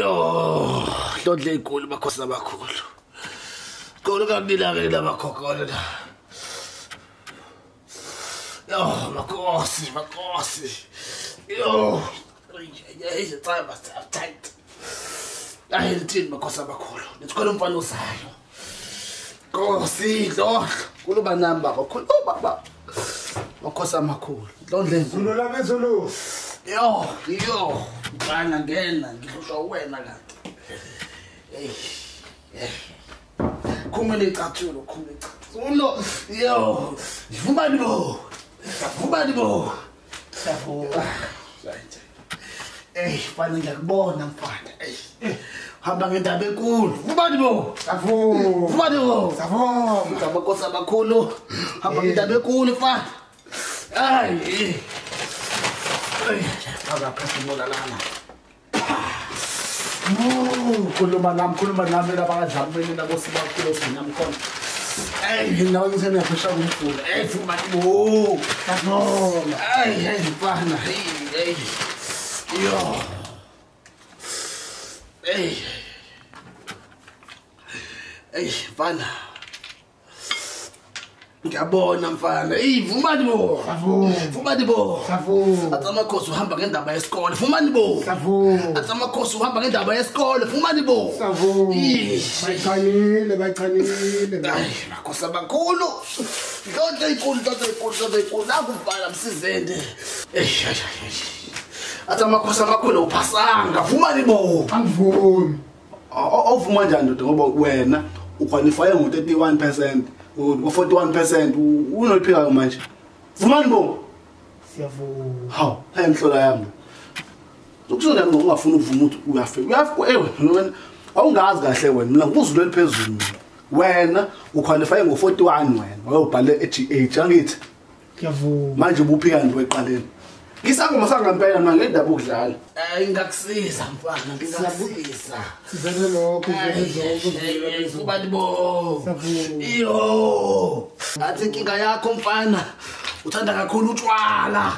Yo, ndodle inkulu makhosi abakhulu. Khona kakunilake labakhokho la. Yo, makhosi. Yo. Hey, time must have tight. Ay, ngithini makhosi abakhulu. Nithola umfana ozayo. Nkosi, lo. Kuloba namba bakhulu. Oh baba. Makhosi amakhulu. Ndodle Zulu la bezulu. Yo. Bana ngena ngihlushwa wena kanti. Hey. Khumele icathulo. Ulo, yo. Vumani bo. Safu. Fana ngiyakubona mfana. Hamba ngendaba enkulu. Vumani bo. Safu. Safu. Makhosi amakhulu. Hamba ngendaba enkulu mfana. Ay. Akaphefumula lana. Khuluma nami labakadlamini labo sibakhulu sinami khona. Nginawo ngisena phesha kumfula. Vumani bo. Safu. Mfana. Yo. Mfana. Ngiyabona mfana. Vumani bo. Safu. Atsamakhosi uhamba ngendaba yesikole. Vumani bo. Safu. Atsamakhosi uhamba ngendaba yesikole. Vumani bo. Safu. Bayichanile. Makhosi abakhulu. Ndodle inkulu. Nakufana msizende. Atsamakhosi amakhulu uphasanga. Vumani bo. Angivumi. Awuvuma njani ndoda ngoba wena uqualify ngo-31%. U41% unoliphikayo manje. Vumani bo. Siyavuma. Hawu, ayimhlola yami. Ukusona ngingafuna ukuvuma ukuthi uyafika. Wena awungazi kahle wena. Mina ngikuzulu eliphezulu. Wena uqualify ngo41 wena. Wayobhale eGH angithi. Ngiyavuma. Manje ubuphika ngiweqaleni. Ngisangoma sangempela mina ngendaba ukudlala. Ngakusiza mfana, ngiyakusiza. Sizele lokho Vumani bo. Safu. Yo. Athi inkinga yakho mfana. Uthanda kakhulu utshwala.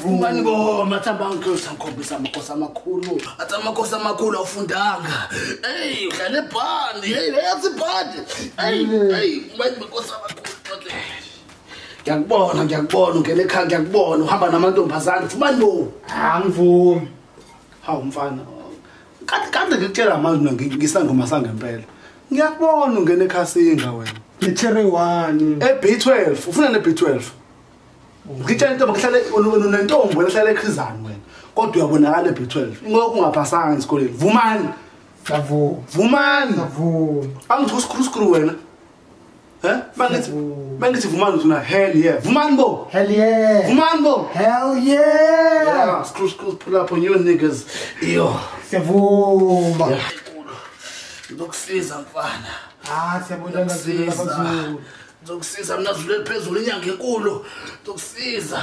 Vumani bo. Mathamba ngikhosa ngikhombisa amakhosi amakhulu. Athi amakhosi amakhulu awufundanga. Udlala ebhandi. Yazi ibhandi. Vumani makhosi amakhulu. Ngiyakubona ungena ekhaya ngiyakubona uhamba namantombazane. Vumani bo. Angivumi. Hawu mfana. Kanti ngikutshela manje ngisangoma sangempela. Ngiyakubona ungena ekhasinga wena. Cherry 1. B12 ufuna ne-B12. Ngitshela intombi ngihlale unentombi ehlala ekhizani wena. Kodwa uyabonakala e-B12. Ingoko ungaphasanga esikoleni. Vumani. Vumani. Angithi uskru wena. Bangithi vumani uzuna hell yeah. Vumani bo. Hell yeah. Vumani bo. Hell yeah. Yeah, screw pull up on you niggas. Yo. Siyavuma. Ngizokusiza mfana. Siyabona ngazulu labazulu. Ngizokusiza mina Zulu eliphezulu inyanga enkulu. Ngizokusiza.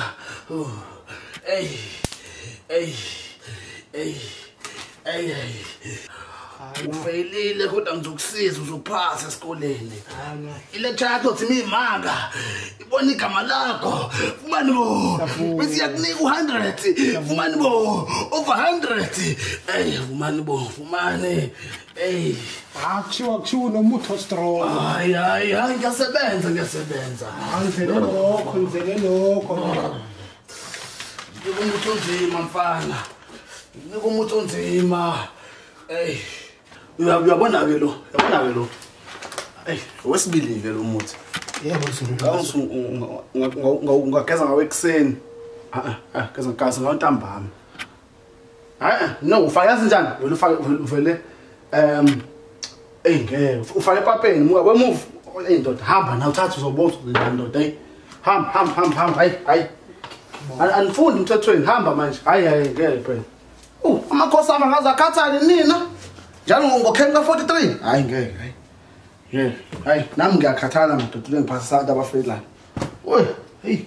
Ufeyilile kodwa ngizokusiza uzophasa esikoleni. Ilecture yakho uthi mimanga. Ibona igama lakho. Vumani bo. Bese yakunika u100. Vumani bo. Over 100. Vumani bo. Vumani. Akuthiwa nomuthi strong. Hayi ngiyasebenza. Ngizele lokho. Ngikumuntu onzima mfana. Ngikumuntu onzima. Uyabona ke lo. Wesibili ke lo muthi. Yebo Zulu. Ungageza ngawe ekseni. Geza ngawe ntambama. No, ufaka yazi njani? Wena ufaka uvele ufaka epapeni, wemove indoda hamba na uthatha uzobona indoda hamba hayi. Anifundi umthethweni hamba manje. Hayi ngeke phela. Amakhosi ama ngaze akhathale nina. Njalo ngokhenka 43. Hayi ngeke. Hayi nami ngiyakhathala madoda lengiphasa abantu abafeyilana. Hey.